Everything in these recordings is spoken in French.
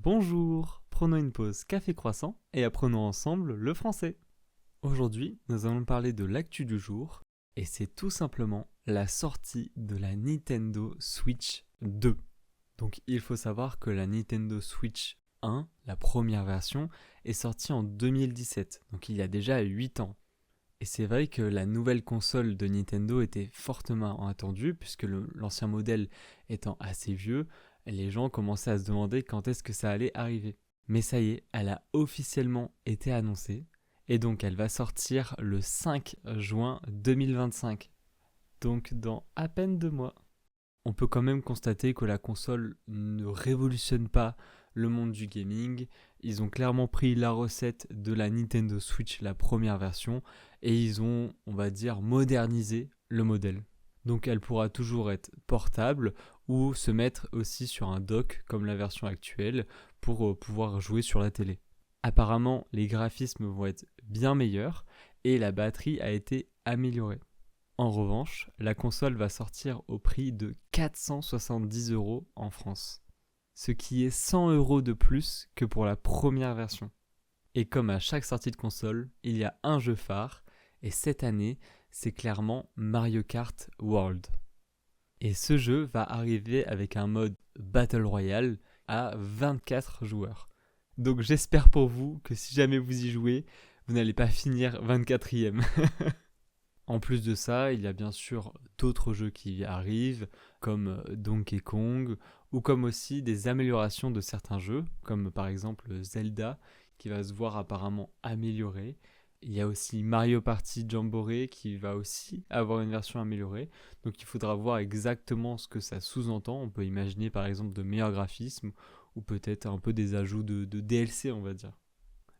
Bonjour, prenons une pause café croissant et apprenons ensemble le français. Aujourd'hui, nous allons parler de l'actu du jour et c'est tout simplement la sortie de la Nintendo Switch 2. Donc il faut savoir que la Nintendo Switch 1, la première version, est sortie en 2017, donc il y a déjà 8 ans. Et c'est vrai que la nouvelle console de Nintendo était fortement attendue puisque l'ancien modèle étant assez vieux, les gens commençaient à se demander quand est-ce que ça allait arriver. Mais ça y est, elle a officiellement été annoncée et donc elle va sortir le 5 juin 2025, donc dans à peine 2 mois. On peut quand même constater que la console ne révolutionne pas le monde du gaming. Ils ont clairement pris la recette de la Nintendo Switch, la première version, et ils ont, on va dire, modernisé le modèle. Donc elle pourra toujours être portable ou se mettre aussi sur un dock comme la version actuelle pour pouvoir jouer sur la télé. Apparemment, les graphismes vont être bien meilleurs et la batterie a été améliorée. En revanche, la console va sortir au prix de 470 € en France, ce qui est 100 € de plus que pour la première version. Et comme à chaque sortie de console, il y a un jeu phare, et cette année, c'est clairement Mario Kart World. Et ce jeu va arriver avec un mode Battle Royale à 24 joueurs. Donc j'espère pour vous que si jamais vous y jouez, vous n'allez pas finir 24e. En plus de ça, il y a bien sûr d'autres jeux qui arrivent, comme Donkey Kong, ou comme aussi des améliorations de certains jeux, comme par exemple Zelda, qui va se voir apparemment amélioré. Il y a aussi Mario Party Jamboree qui va aussi avoir une version améliorée. Donc il faudra voir exactement ce que ça sous-entend. On peut imaginer par exemple de meilleurs graphismes ou peut-être un peu des ajouts de DLC, on va dire.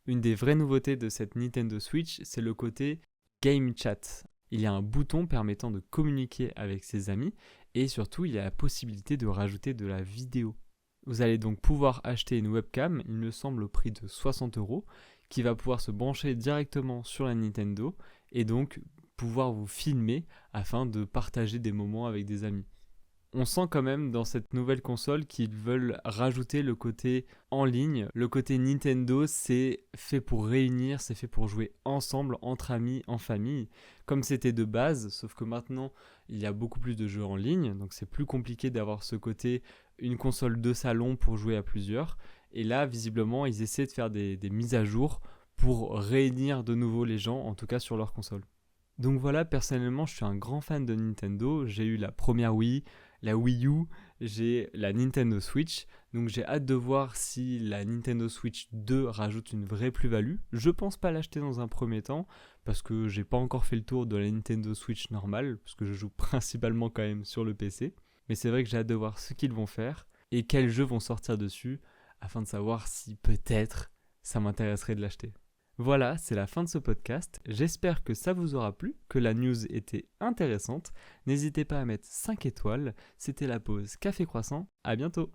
Une des vraies nouveautés de cette Nintendo Switch, c'est le côté Game Chat. Il y a un bouton permettant de communiquer avec ses amis et surtout il y a la possibilité de rajouter de la vidéo. Vous allez donc pouvoir acheter une webcam, il me semble au prix de 60 €, qui va pouvoir se brancher directement sur la Nintendo et donc pouvoir vous filmer afin de partager des moments avec des amis. On sent quand même dans cette nouvelle console qu'ils veulent rajouter le côté en ligne. Le côté Nintendo, c'est fait pour réunir, c'est fait pour jouer ensemble, entre amis, en famille, comme c'était de base, sauf que maintenant, il y a beaucoup plus de jeux en ligne, donc c'est plus compliqué d'avoir ce côté une console de salon pour jouer à plusieurs. Et là, visiblement, ils essaient de faire des mises à jour pour réunir de nouveau les gens, en tout cas sur leur console. Donc voilà, personnellement, je suis un grand fan de Nintendo. J'ai eu la première Wii, la Wii U, j'ai la Nintendo Switch. Donc j'ai hâte de voir si la Nintendo Switch 2 rajoute une vraie plus-value. Je pense pas l'acheter dans un premier temps parce que j'ai pas encore fait le tour de la Nintendo Switch normale parce que je joue principalement quand même sur le PC. Mais c'est vrai que j'ai hâte de voir ce qu'ils vont faire et quels jeux vont sortir dessus afin de savoir si peut-être ça m'intéresserait de l'acheter. Voilà, c'est la fin de ce podcast. J'espère que ça vous aura plu, que la news était intéressante. N'hésitez pas à mettre 5 étoiles. C'était la pause Café Croissant. À bientôt.